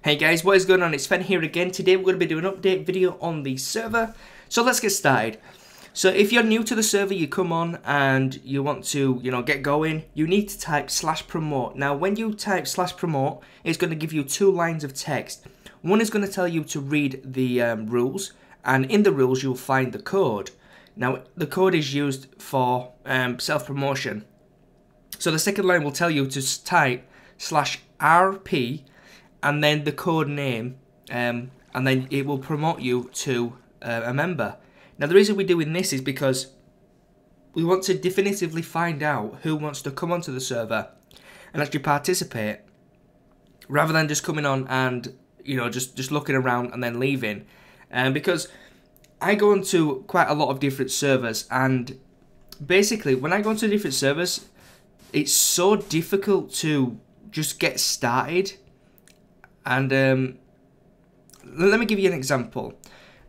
Hey guys, what is going on? It's Fen here again. Today we're going to be doing an update video on the server. So let's get started. So if you're new to the server, you come on and you want to, get going, you need to type /promote. Now when you type /promote, it's going to give you two lines of text. One is going to tell you to read the rules, and in the rules you'll find the code. Now the code is used for self-promotion. So the second line will tell you to type /RP and then the code name, and then it will promote you to a member. Now the reason we're doing this is because we want to definitively find out who wants to come onto the server and actually participate, rather than just coming on and just looking around and then leaving. Because I go into quite a lot of different servers, and basically when I go into different servers, it's so difficult to just get started. And let me give you an example.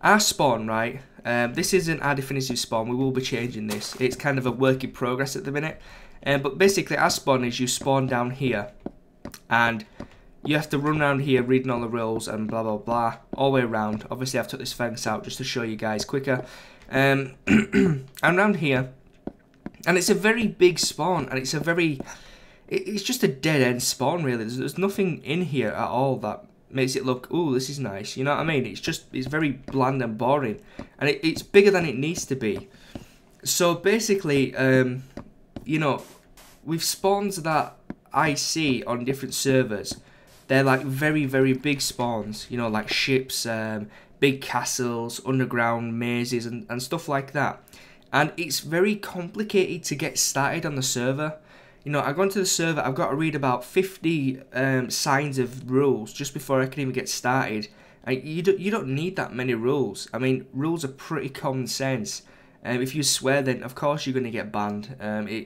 Our spawn, right? This isn't our definitive spawn. We will be changing this. It's kind of a work in progress at the minute. But basically, our spawn is you spawn down here, and you have to run around here reading all the rules and blah blah blah all the way around. Obviously, I've took this fence out just to show you guys quicker. I'm around here, and it's a very big spawn, and it's just a dead-end spawn, really. There's nothing in here at all that makes it look, ooh, this is nice. You know what I mean? It's very bland and boring. And it's bigger than it needs to be. So basically, with spawns that I see on different servers, they're like very, very big spawns. Like ships, big castles, underground mazes, and stuff like that. And it's very complicated to get started on the server. I go into the server, I've got to read about 50 signs of rules just before I can even get started. And you don't need that many rules. I mean, rules are pretty common sense. If you swear, then of course you're going to get banned.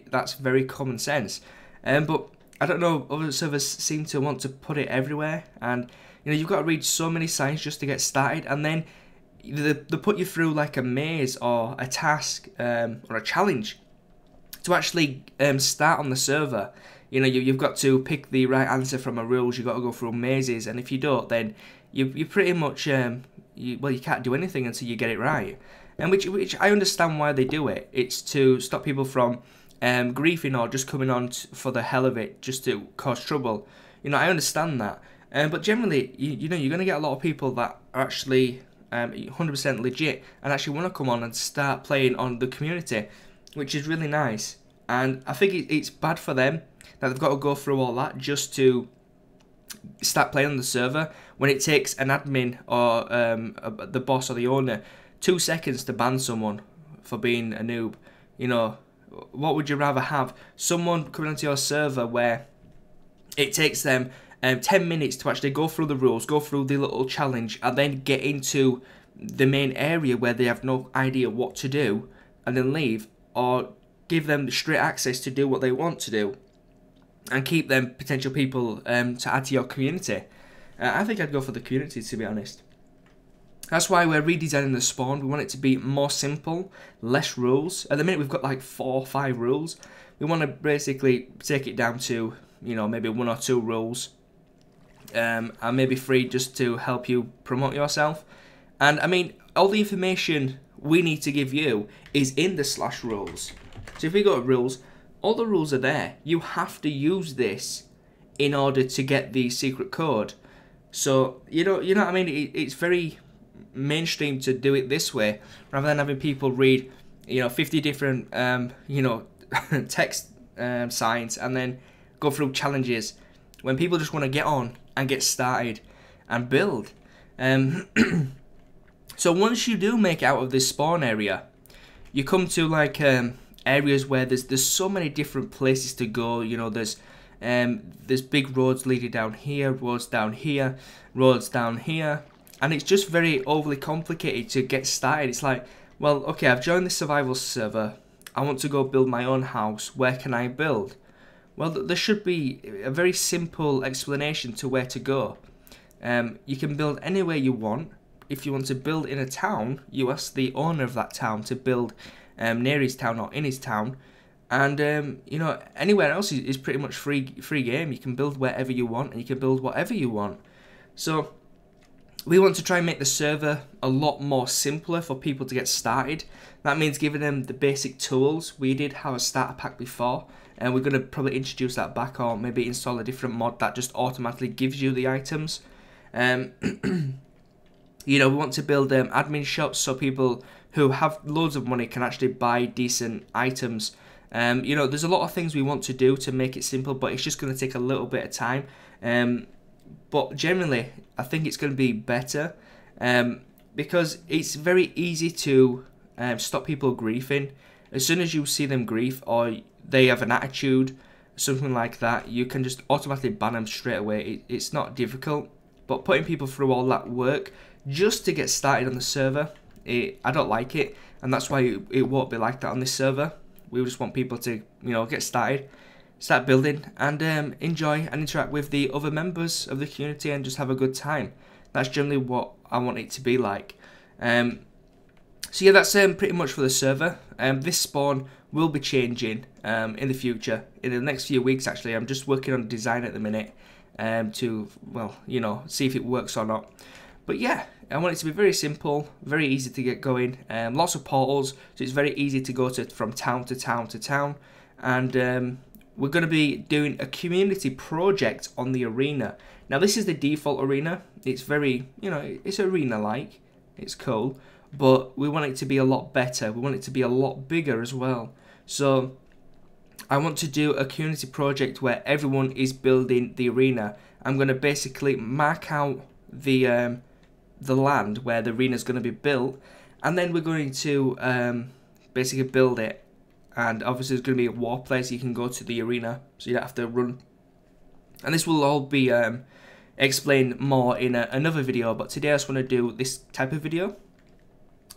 That's very common sense. But I don't know, other servers seem to want to put it everywhere. And you've got to read so many signs just to get started. And then they put you through like a maze or a task or a challenge to actually start on the server. You've got to pick the right answer from a rules. You've got to go through mazes, and if you don't, then you pretty much you can't do anything until you get it right. And which I understand why they do it. It's to stop people from griefing or just coming on for the hell of it, just to cause trouble. I understand that. But generally, you're going to get a lot of people that are actually 100% legit and actually want to come on and start playing on the community, which is really nice. And I think it's bad for them that they've got to go through all that just to start playing on the server, when it takes an admin or the boss or the owner 2 seconds to ban someone for being a noob. What would you rather have? Someone coming onto your server where it takes them 10 minutes to actually go through the rules, go through the little challenge, and then get into the main area where they have no idea what to do, and then leave, or give them straight access to do what they want to do and keep them potential people to add to your community. I think I'd go for the community, to be honest. That's why we're redesigning the spawn. We want it to be more simple, less rules. At the minute we've got like 4 or 5 rules. We want to basically take it down to maybe 1 or 2 rules, and maybe 3 just to help you promote yourself. And I mean, all the information we need to give you is in the /rules. So if we go to rules, all the rules are there. You have to use this in order to get the secret code. So you know what I mean? It's very mainstream to do it this way, rather than having people read 50 different text signs and then go through challenges, when people just want to get on and get started and build. So once you do make out of this spawn area, you come to like areas where there's so many different places to go. There's big roads leading down here, roads down here, roads down here, and it's just very overly complicated to get started. It's like, well, okay, I've joined the survival server. I want to go build my own house. Where can I build? Well, there should be a very simple explanation to where to go. You can build anywhere you want. If you want to build in a town, you ask the owner of that town to build near his town or in his town, and anywhere else is pretty much free game. You can build wherever you want, and you can build whatever you want. So we want to try and make the server a lot more simpler for people to get started. That means giving them the basic tools. We did have a starter pack before, and we're going to probably introduce that back, or maybe install a different mod that just automatically gives you the items. You know, we want to build admin shops so people who have loads of money can actually buy decent items. You know, there's a lot of things we want to do to make it simple, but it's just going to take a little bit of time. But generally, I think it's going to be better because it's very easy to stop people griefing. As soon as you see them grief or they have an attitude, something like that, you can just automatically ban them straight away. It's not difficult, but putting people through all that work just to get started on the server, I don't like it, and that's why it won't be like that on this server. We just want people to, you know, get started, start building, and enjoy and interact with the other members of the community and just have a good time. That's generally what I want it to be like. So yeah, that's pretty much for the server. This spawn will be changing in the future, in the next few weeks actually. I'm just working on design at the minute to, well, you know, see if it works or not. But yeah, I want it to be very simple, very easy to get going. Lots of portals, so it's very easy to go from town to town to town. And we're going to be doing a community project on the arena. Now this is the default arena. It's very, you know, it's arena-like. It's cool. But we want it to be a lot better. We want it to be a lot bigger as well. So I want to do a community project where everyone is building the arena. I'm going to basically mark out the land where the arena is going to be built, and then we're going to basically build it. And obviously there's going to be a war place you can go to the arena, so you don't have to run. And this will all be explained more in another video, but today I just want to do this type of video,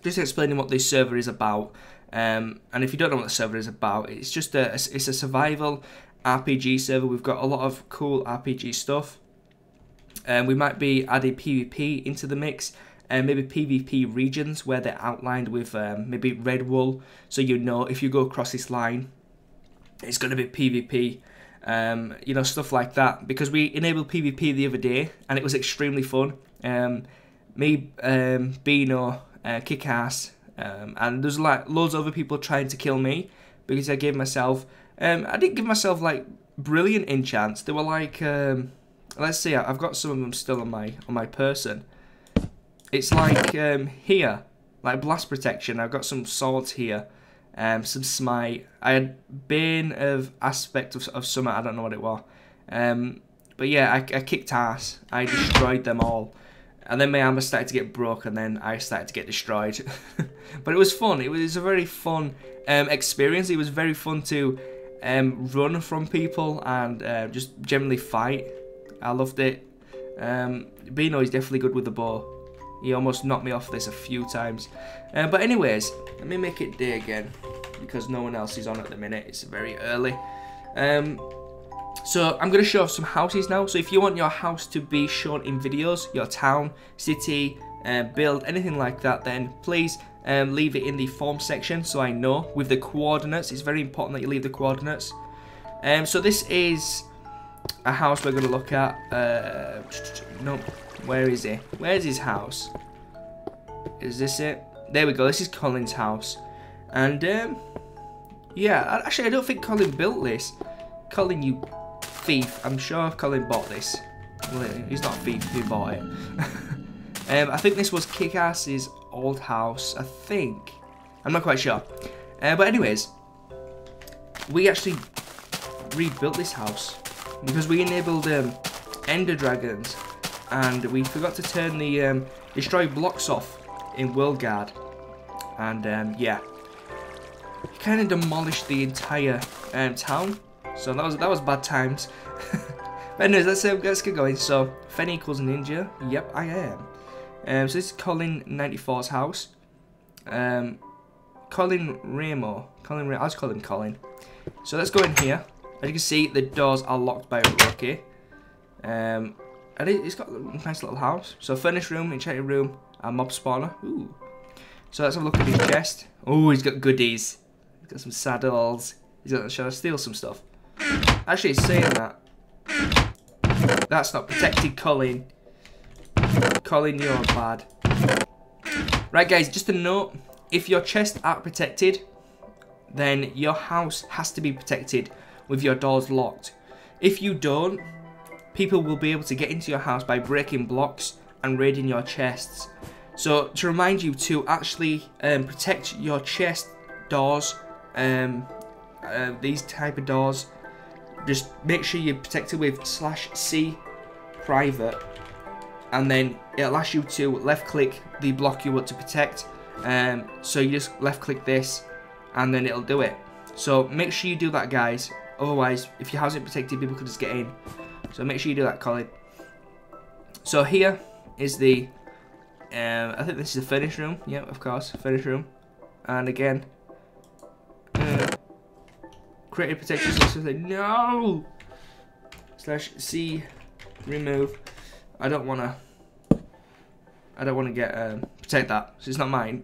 just explaining what this server is about. And if you don't know what the server is about, it's just it's a survival RPG server. We've got a lot of cool RPG stuff. We might be adding PvP into the mix, and maybe PvP regions where they're outlined with maybe red wool, so you know if you go across this line, it's going to be PvP. You know, stuff like that, because we enabled PvP the other day and it was extremely fun. Me, Beano, Kickass, and there's like loads of other people trying to kill me because I gave myself, I didn't give myself like brilliant enchants. They were like, let's see, I've got some of them still on my person. It's like here, like blast protection. I've got some swords here. Some smite. I had Bane of Aspect of Summer, I don't know what it was. But yeah, I kicked ass. I destroyed them all. And then my armor started to get broke, and then I started to get destroyed. But it was fun. It was a very fun experience. It was very fun to run from people and just generally fight. I loved it. Bino is definitely good with the bow. He almost knocked me off this a few times. But anyways, let me make it day again, because no one else is on at the minute. It's very early. So I'm going to show off some houses now. So if you want your house to be shown in videos, your town, city, build, anything like that, then please leave it in the form section so I know with the coordinates. It's very important that you leave the coordinates. So this is a house we're going to look at. No, where is he? Where's his house? Is this it? There we go. This is Colin's house. And yeah, actually I don't think Colin built this. Colin, you thief. I'm sure Colin bought this. Well, he's not a thief, he bought it. I think this was Kickass's old house, I think. I'm not quite sure. But anyways, we actually rebuilt this house because we enabled Ender Dragons, and we forgot to turn the destroy blocks off in World Guard. And yeah, kind of demolished the entire town. So that was bad times. But anyways, let's get going. So Fen equals ninja. Yep, I am. So this is Colin 94's house. Colin Ramo. I'll just call him Colin. So let's go in here. As you can see, the doors are locked by Rocky. And it's got a nice little house. So furnished room, enchanted room, and mob spawner. Ooh. So let's have a look at his chest. Oh, he's got goodies. He's got some saddles. Shall I steal some stuff? Actually, saying that, that's not protected, Colin. Colin, you're bad. Right, guys, just a note. If your chests aren't protected, then your house has to be protected with your doors locked. If you don't, people will be able to get into your house by breaking blocks and raiding your chests. So to remind you to actually protect your chest doors, these type of doors, just make sure you protect it with /C private, and then it'll ask you to left click the block you want to protect. So you just left click this and then it'll do it. So make sure you do that, guys, otherwise if your house isn't protected, people could just get in. So make sure you do that, Colin. So here is the I think this is the furnace room. Yeah, of course, furnace room. And again, creative protection system. No! /C remove. I don't wanna get protect that, so it's not mine.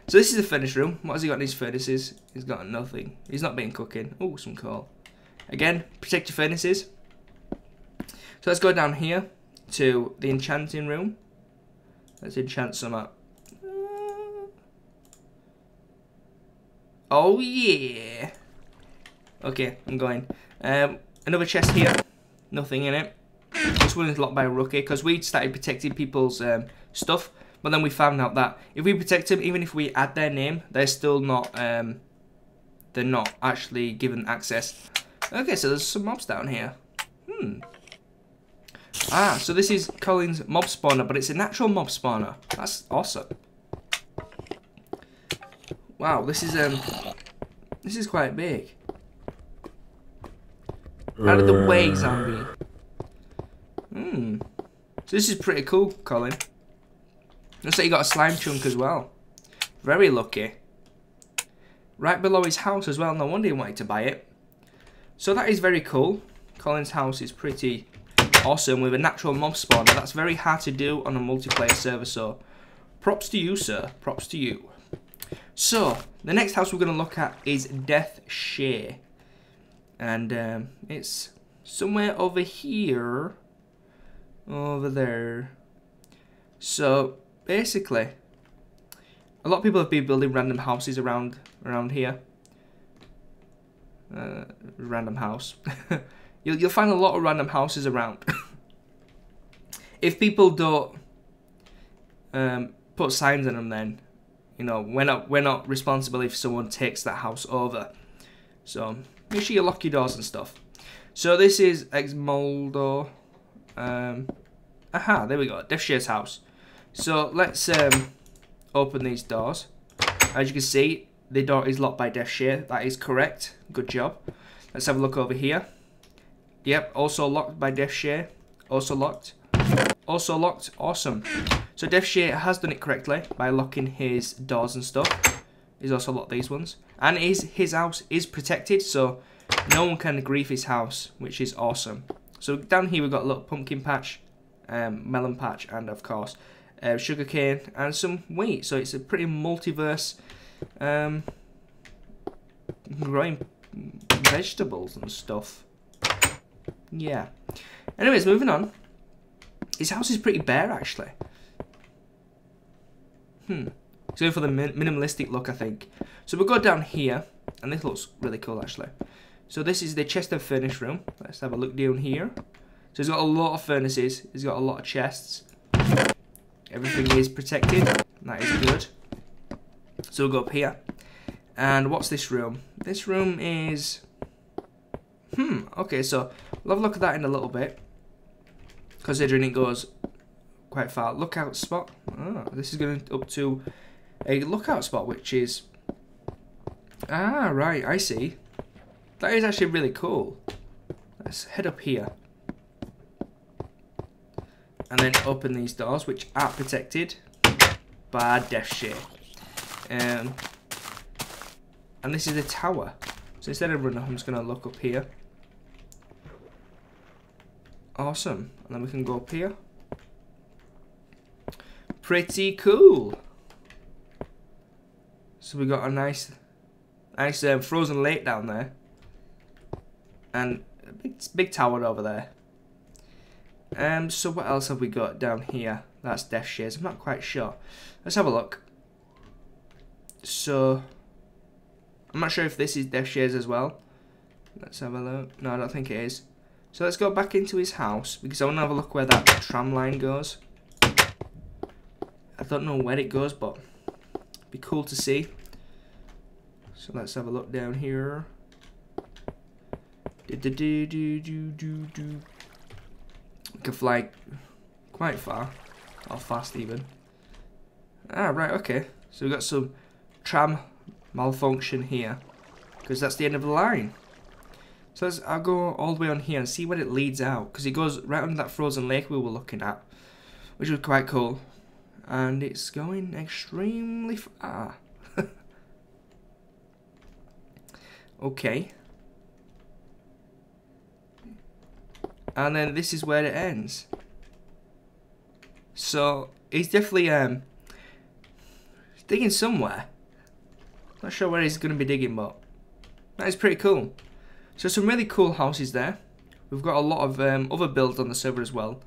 So this is the furnace room. What has he got in his furnaces? He's got nothing. He's not been cooking. Oh, some coal. Again, protect your furnaces. So let's go down here to the enchanting room. Let's enchant some up. Oh yeah. Okay, I'm going. Another chest here. Nothing in it. This one is locked by a rookie because we started protecting people's stuff, but then we found out that if we protect them, even if we add their name, they're still not. They're not actually given access. Okay, so there's some mobs down here. Ah, so this is Colin's mob spawner, but it's a natural mob spawner. That's awesome. Wow, this is quite big. Out of the way, zombie. So this is pretty cool, Colin. Looks like you got a slime chunk as well. Very lucky. Right below his house as well. No wonder he wanted to buy it. So that is very cool. Colin's house is pretty awesome with a natural mob spawner. That's very hard to do on a multiplayer server, so props to you, sir. Props to you. So the next house we're going to look at is Death Share. And it's somewhere over here. Over there. So basically, a lot of people have been building random houses around here. Random house. You'll find a lot of random houses around. If people don't put signs on them, then you know we're not responsible if someone takes that house over. So make sure you lock your doors and stuff. So this is Exmoldo. Aha, there we go. Death Share's house. So let's open these doors. As you can see, the door is locked by Death Share. That is correct. Good job. Let's have a look over here. Yep, also locked by Death Share. Also locked. Also locked. Awesome. So Death Share has done it correctly by locking his doors and stuff. He's also locked these ones. And his house is protected, so no one can grief his house, which is awesome. So down here we've got a little pumpkin patch, melon patch, and of course sugar cane and some wheat. So it's a pretty multiverse growing vegetables and stuff. Yeah. Anyways, moving on. His house is pretty bare, actually. It's going for the minimalistic look, I think. So we'll go down here, and this looks really cool, actually. So this is the chest and furnace room. Let's have a look down here. So he's got a lot of furnaces. He's got a lot of chests. Everything is protected. That is good. So we'll go up here. And what's this room? This room is... okay, so we'll have a look at that in a little bit. Considering it goes quite far. Lookout spot. Oh, this is going up to a lookout spot, which is... Ah, right, I see. That is actually really cool. Let's head up here. And then open these doors, which are protected by Death Share. And this is a tower. So instead of running, I'm just going to look up here. Awesome. And then we can go up here. Pretty cool. So we got a nice frozen lake down there. And a big tower over there. So what else have we got down here? that's Death Shares. I'm not quite sure. Let's have a look. So, I'm not sure if this is Death Shares as well. Let's have a look. No, I don't think it is. So let's go back into his house, because I want to have a look where that tram line goes. I don't know where it goes, but it'd be cool to see. So let's have a look down here. We can fly quite far, or fast even. Ah, right, okay. So we've got some tram malfunction here, because that's the end of the line. So I'll go all the way on here and see where it leads out, because it goes right under that frozen lake we were looking at, which was quite cool. And it's going extremely far. Okay. And then this is where it ends. So he's definitely digging somewhere. Not sure where he's going to be digging, but that is pretty cool. So some really cool houses there. We've got a lot of other builds on the server as well.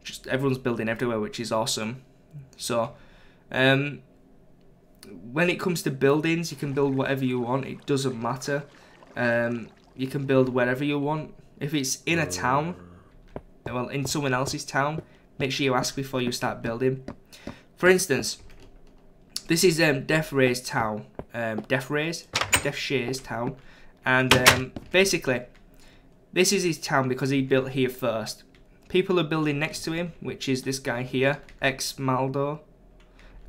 Just everyone's building everywhere, which is awesome. So when it comes to buildings, you can build whatever you want. It doesn't matter. You can build wherever you want. If it's in a town, well, in someone else's town, make sure you ask before you start building. For instance, this is Death Shares town, and basically, this is his town because he built here first. People are building next to him, which is this guy here, Maldo,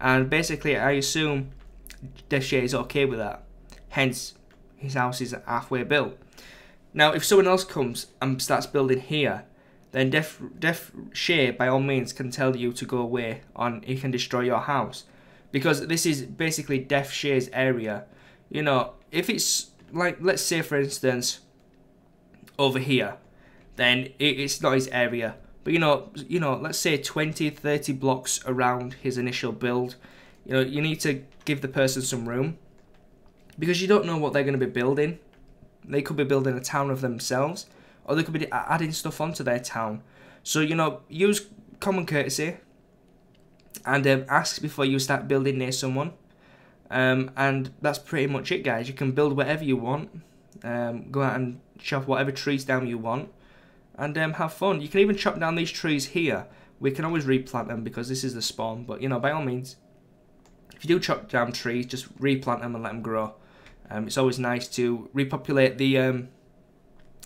and basically, I assume Death Shares is okay with that. Hence, his house is halfway built. Now, if someone else comes and starts building here, then Death Shares by all means can tell you to go away, and he can destroy your house, because this is basically Death Shares area. You know, if it's like, let's say for instance, over here, then it's not his area. But you know, let's say 20, 30 blocks around his initial build. You know, you need to give the person some room, because you don't know what they're going to be building. They could be building a town of themselves, or they could be adding stuff onto their town. So, you know, use common courtesy and ask before you start building near someone. And that's pretty much it, guys. You can build whatever you want. Go out and chop whatever trees down you want, and have fun. You can even chop down these trees here. We can always replant them because this is the spawn. But, you know, by all means, if you do chop down trees, just replant them and let them grow. It's always nice to repopulate the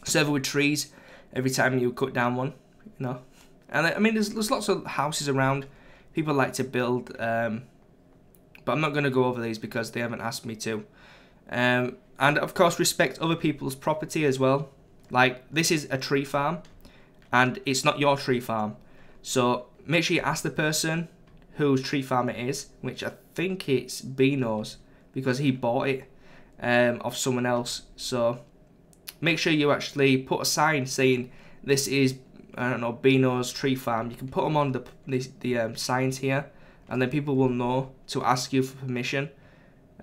server with trees every time you cut down one, you know. And I mean, there's lots of houses around. People like to build, but I'm not going to go over these because they haven't asked me to. And of course, respect other people's property as well. Like, this is a tree farm, and it's not your tree farm. So make sure you ask the person whose tree farm it is, which I think it's Bino's, because he bought it of someone else. So make sure you actually put a sign saying this is, I don't know, Bino's tree farm. You can put them on the signs here, and then people will know to ask you for permission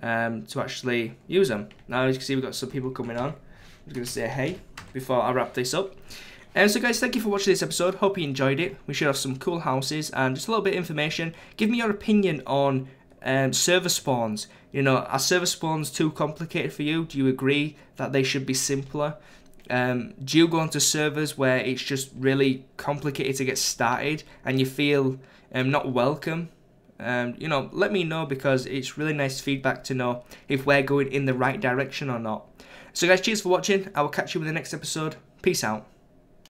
to actually use them. Now, as you can see, we've got some people coming on. I'm just going to say hey before I wrap this up. So guys, thank you for watching this episode. Hope you enjoyed it. We should have some cool houses and just a little bit of information. Give me your opinion on server spawns. You know, are server spawns too complicated for you? Do you agree that they should be simpler? Do you go onto servers where it's just really complicated to get started and you feel not welcome? You know, let me know, because it's really nice feedback to know if we're going in the right direction or not. So guys, cheers for watching. I will catch you in the next episode. Peace out.